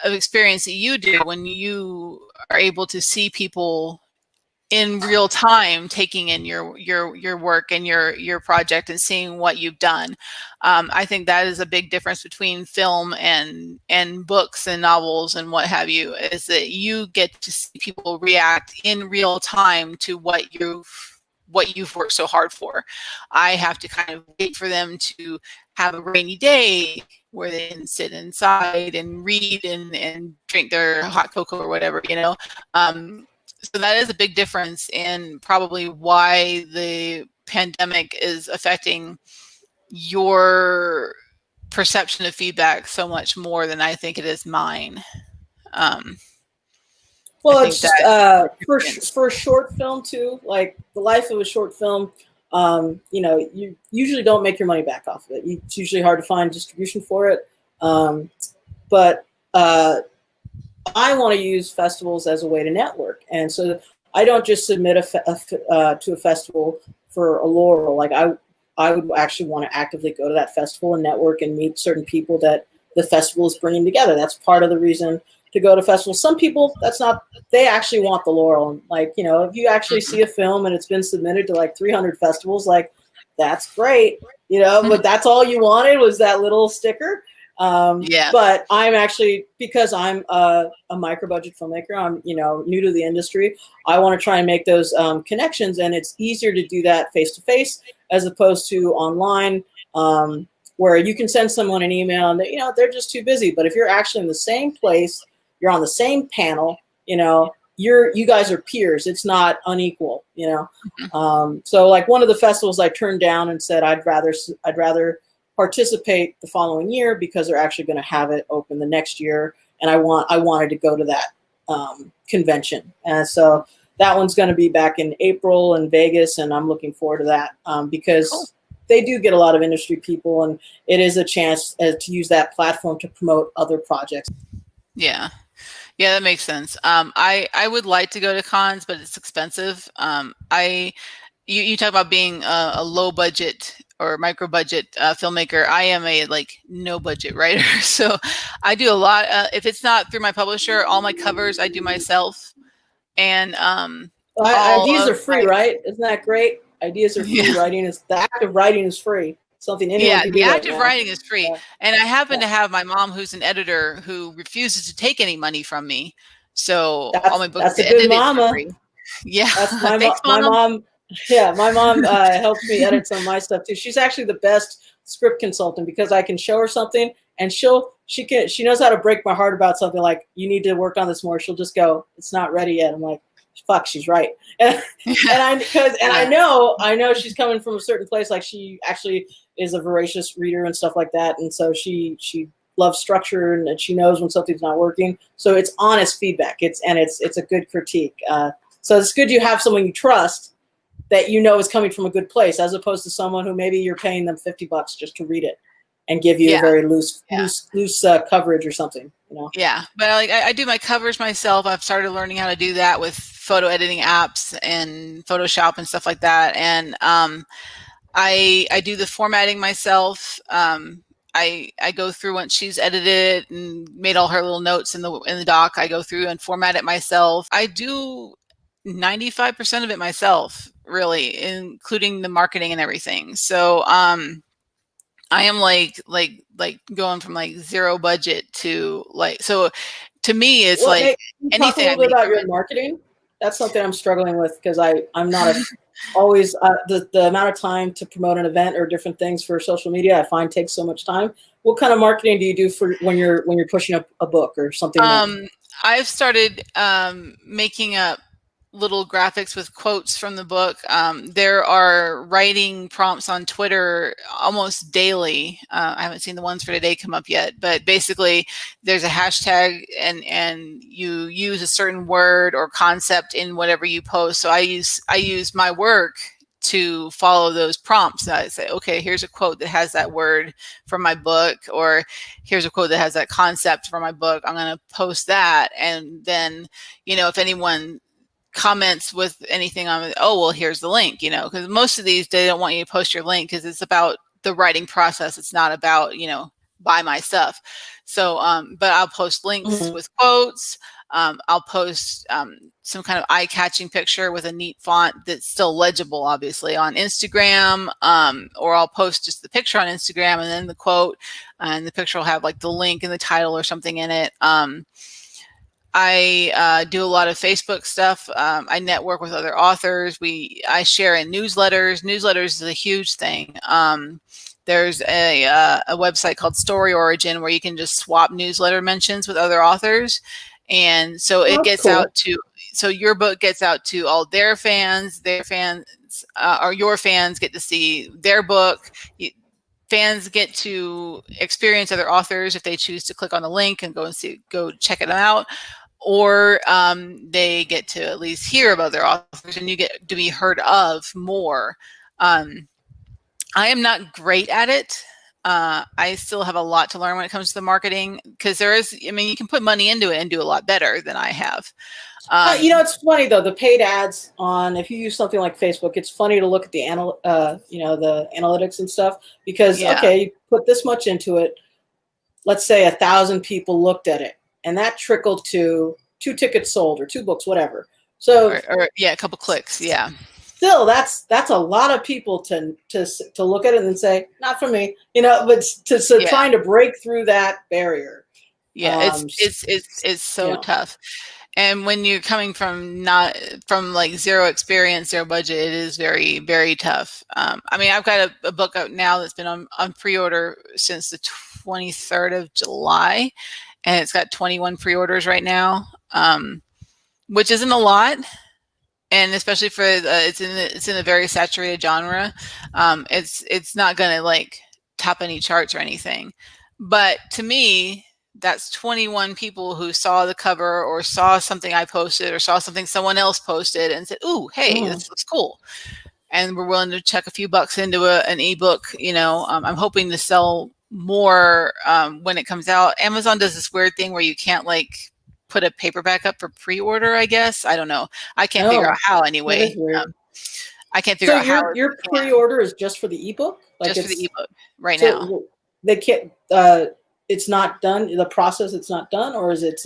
experience that you do when you are able to see people in real time taking in your work and your project and seeing what you've done. I think that is a big difference between film and books and novels and what have you, is that you get to see people react in real time to what you've worked so hard for. I have to kind of wait for them to have a rainy day where they can sit inside and read and drink their hot cocoa or whatever, you know. So that is a big difference in probably why the pandemic is affecting your perception of feedback so much more than I think it is mine. Well, it's just for a short film too, like the life of a short film, you know, you usually don't make your money back off of it. It's usually hard to find distribution for it. But I want to use festivals as a way to network. And so I don't just submit to a festival for a laurel. Like I would actually want to actively go to that festival and network and meet certain people that the festival is bringing together. That's part of the reason to go to festivals. Some people, they actually want the laurel. Like, you know, if you actually see a film and it's been submitted to like 300 festivals, like that's great, you know, but that's all you wanted was that little sticker. Yeah. But I'm actually, because I'm a micro budget filmmaker, I'm, you know, new to the industry, I want to try and make those connections, and it's easier to do that face to face as opposed to online, where you can send someone an email and you know, they're just too busy. But if you're actually in the same place, you're on the same panel, you know, you guys are peers. It's not unequal, you know. So like one of the festivals I turned down and said I'd rather participate the following year because they're actually going to have it open the next year, and I wanted to go to that convention, and so that one's going to be back in April in Vegas, and I'm looking forward to that because Cool. They do get a lot of industry people, and it is a chance to use that platform to promote other projects. Yeah, that makes sense. I would like to go to cons, but it's expensive. You talk about being a low budget or micro budget filmmaker. I am a like no budget writer, so I do a lot. If it's not through my publisher, all my covers I do myself. And ideas are free, right? Isn't that great? Ideas are free. Yeah. The act of writing is free. Something anyone can do. The act of writing is free. Yeah. And I happen to have my mom, who's an editor, who refuses to take any money from me. So all my books that's a good mama. free. Yeah, That's my Thanks, my mom. Yeah, my mom helps me edit some of my stuff too. She's actually the best script consultant because I can show her something and she knows how to break my heart about something, like you need to work on this more. She'll just go, it's not ready yet. I'm like, fuck, she's right. And I know she's coming from a certain place. Like she actually is a voracious reader and stuff like that. And so she loves structure and she knows when something's not working. So it's honest feedback. It's a good critique. So it's good you have someone you trust that you know is coming from a good place, as opposed to someone who maybe you're paying them $50 just to read it. and give you a Yeah. very loose Yeah. loose coverage or something, you know. Yeah, but I do my covers myself. I've started learning how to do that with photo editing apps and Photoshop and stuff like that. And I do the formatting myself. I go through once she's edited and made all her little notes in the doc. I go through and format it myself. I do 95% of it myself, really, including the marketing and everything. So I am like going from like zero budget to like, so to me it's Well, like hey, can you talk a anything I little bit make about from your it. marketing? That's something I'm struggling with because I'm not a always the amount of time to promote an event or different things for social media I find takes so much time. What kind of marketing do you do for when you're pushing up a book or something? I've started making up little graphics with quotes from the book. There are writing prompts on Twitter almost daily. I haven't seen the ones for today come up yet, but basically there's a hashtag and you use a certain word or concept in whatever you post. So I use my work to follow those prompts. I say, okay, here's a quote that has that word from my book, or here's a quote that has that concept from my book. I'm going to post that. And then, if anyone comments with anything on it, oh, well, here's the link, because most of these, they don't want you to post your link because it's about the writing process. It's not about, buy my stuff. So, but I'll post links with quotes. I'll post some kind of eye-catching picture with a neat font that's still legible, obviously, on Instagram, or I'll post just the picture on Instagram and then the quote, and the picture will have like the link and the title or something in it. I do a lot of Facebook stuff. I network with other authors. I share in newsletters. Newsletters is a huge thing. There's a website called Story Origin where you can just swap newsletter mentions with other authors. And so it gets out to, so your book gets out to all their fans, or your fans get to see their book. Fans get to experience other authors if they choose to click on the link and go check it out. Or they get to at least hear about their authors and you get to be heard of more. I am not great at it. I still have a lot to learn when it comes to the marketing because you can put money into it and do a lot better than I have. It's funny though, the paid ads if you use something like Facebook, it's funny to look at the the analytics and stuff because okay, you put this much into it. Let's say 1,000 people looked at it, and that trickled to 2 tickets sold or 2 books, whatever. So a couple clicks, yeah. Still, that's a lot of people to look at it and say, not for me, but trying to break through that barrier. Yeah, it's so tough. And when you're coming from like zero experience, zero budget, it is very, very tough. I've got a book out now that's been on pre-order since the 23rd of July, and it's got 21 pre-orders right now, which isn't a lot. And especially for it's in a very saturated genre, it's not going to like top any charts or anything. But to me, that's 21 people who saw the cover or saw something I posted or saw something someone else posted and said, "Ooh, hey, this looks cool," and we're willing to chuck a few bucks into an ebook. I'm hoping to sell more when it comes out. Amazon does this weird thing where you can't like put a paperback up for pre-order, I guess. I don't know. I can't figure out how anyway. I can't figure out how. Your pre-order is just for the ebook? Just for the ebook right now. They can't, it's not done, the process, it's not done, or is it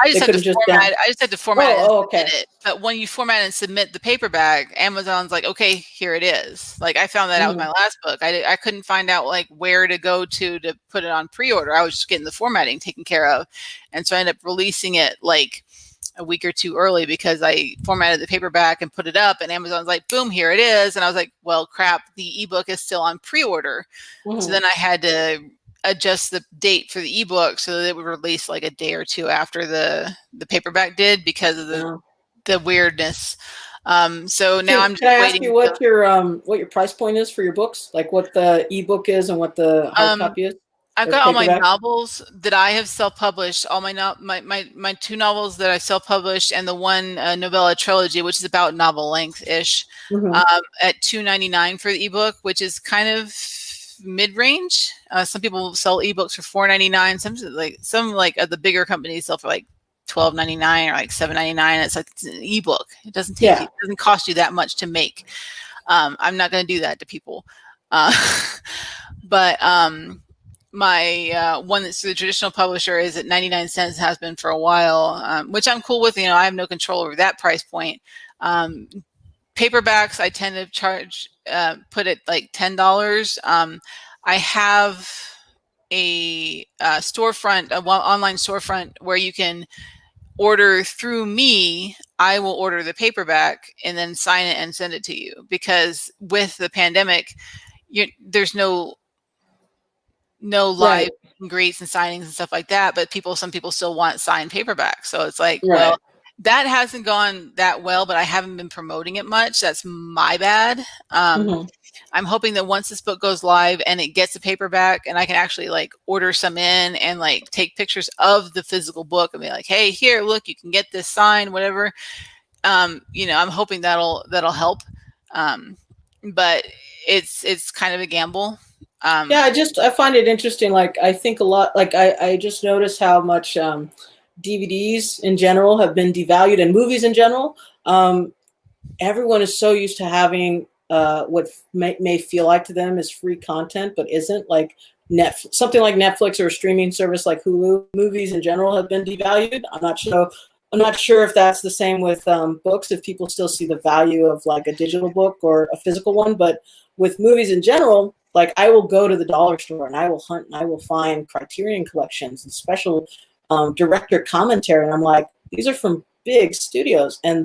I just had to format it and submit it. But when you format and submit the paperback, Amazon's like, okay, here it is. Like I found that out with my last book. I couldn't find out like where to go to put it on pre-order. I was just getting the formatting taken care of. And so I ended up releasing it like a week or 2 early because I formatted the paperback and put it up, and Amazon's like, boom, here it is. And I was like, well, crap, the ebook is still on pre-order. So then I had to adjust the date for the ebook so that it would release like a day or 2 after the paperback did because of the weirdness. So now I'm just can I waiting. Ask you what your price point is for your books? Like what the ebook is and what the hard copy is? I've got all my novels that I have self-published, all my 2 novels that I self-published, and the one novella trilogy, which is about novel length-ish, at $2.99 for the ebook, which is kind of mid-range. Some people sell ebooks for $4.99. Some of the bigger companies sell for like $12.99 or like $7.99. It's an ebook. It doesn't it doesn't cost you that much to make. I'm not going to do that to people. But my one that's the traditional publisher is at 99 cents, has been for a while, which I'm cool with. I have no control over that price point. Paperbacks, I tend to charge, put it like $10. I have a storefront, online storefront where you can order through me. I will order the paperback and then sign it and send it to you, because with the pandemic, there's no live greets and signings and stuff like that, but some people still want signed paperback. So it's like, well, that hasn't gone that well, but I haven't been promoting it much. That's my bad. I'm hoping that once this book goes live and it gets a paperback, and I can actually like order some in and like take pictures of the physical book and be like, hey, here, look, you can get this signed, whatever. I'm hoping that'll help. But it's kind of a gamble. I find it interesting. Like, I think a lot, like I just noticed how much DVDs in general have been devalued, and movies in general. Everyone is so used to having what may feel like to them is free content, but isn't, like something like Netflix or a streaming service like Hulu. Movies in general have been devalued. I'm not sure if that's the same with books, if people still see the value of like a digital book or a physical one. But with movies in general, like I will go to the dollar store and I will hunt and I will find Criterion collections and special director commentary. And I'm like, these are from big studios, and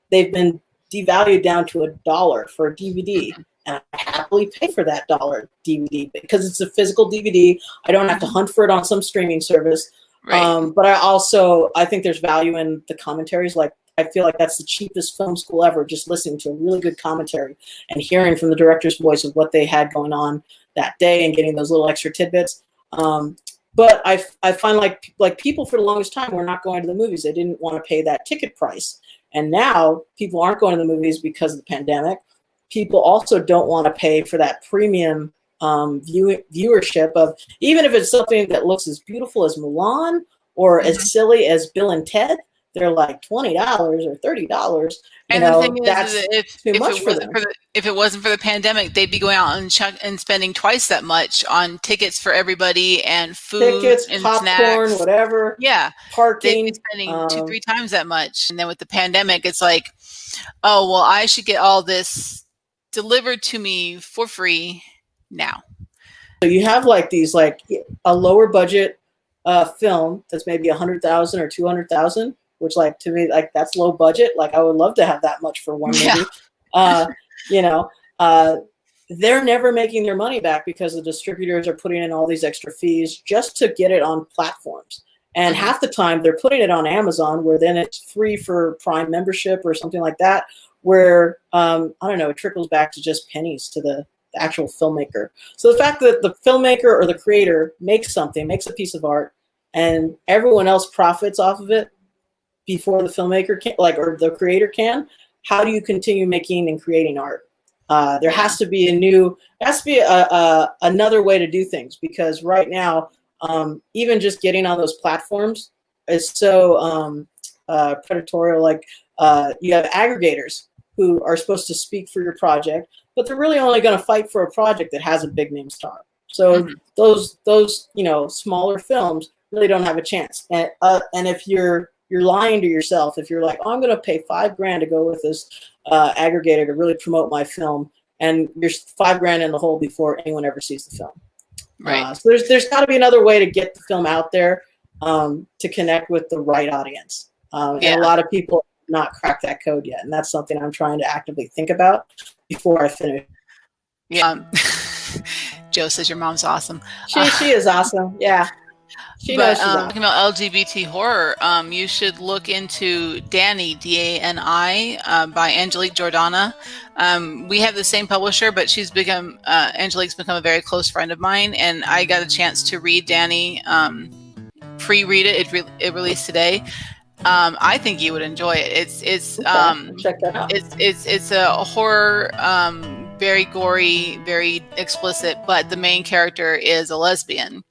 they've been devalued down to $1 for a DVD. And I happily pay for that $1 DVD because it's a physical DVD. I don't have to hunt for it on some streaming service. Right. But I think there's value in the commentaries. Like, I feel like that's the cheapest film school ever, just listening to a really good commentary and hearing from the director's voice of what they had going on that day and getting those little extra tidbits. But I find like people for the longest time were not going to the movies. They didn't want to pay that ticket price. And now people aren't going to the movies because of the pandemic. People also don't want to pay for that premium viewership of, even if it's something that looks as beautiful as Mulan or as silly as Bill and Ted, they're like $20 or $30. And the thing that's is, too much for them. If it wasn't for the pandemic, they'd be going out and spending twice that much on tickets for everybody and food, tickets, and popcorn, snacks, whatever. Yeah, parking. They'd be spending 2-3 times that much. And then with the pandemic, it's like, oh well, I should get all this delivered to me for free now. So you have like these, like a lower budget film that's maybe $100,000 or $200,000, which, like, to me, like, that's low budget. Like, I would love to have that much for one movie. They're never making their money back because the distributors are putting in all these extra fees just to get it on platforms. And half the time they're putting it on Amazon, where then it's free for Prime membership or something like that, where, I don't know, it trickles back to just pennies to the actual filmmaker. So the fact that the filmmaker or the creator makes a piece of art, and everyone else profits off of it before the filmmaker can, or the creator can, how do you continue making and creating art? There has to be another way to do things, because right now, even just getting on those platforms is so predatory. Like, you have aggregators who are supposed to speak for your project, but they're really only going to fight for a project that has a big name star. So those smaller films really don't have a chance. And if you're lying to yourself, if you're like, oh, I'm going to pay $5,000 to go with this aggregator to really promote my film, and you're $5,000 in the hole before anyone ever sees the film. Right. So there's got to be another way to get the film out there to connect with the right audience. And a lot of people have not cracked that code yet, and that's something I'm trying to actively think about before I finish. Yeah. Joe says your mom's awesome. She is awesome. Yeah. She knows she's awesome. Talking about LGBT horror, you should look into Dani, D-A-N-I, by Angelique Jordana. We have the same publisher, but Angelique's become a very close friend of mine, and I got a chance to read Dani, pre-read it. It released today. I think you would enjoy it. It's check that out. It's a horror very gory, very explicit, but the main character is a lesbian.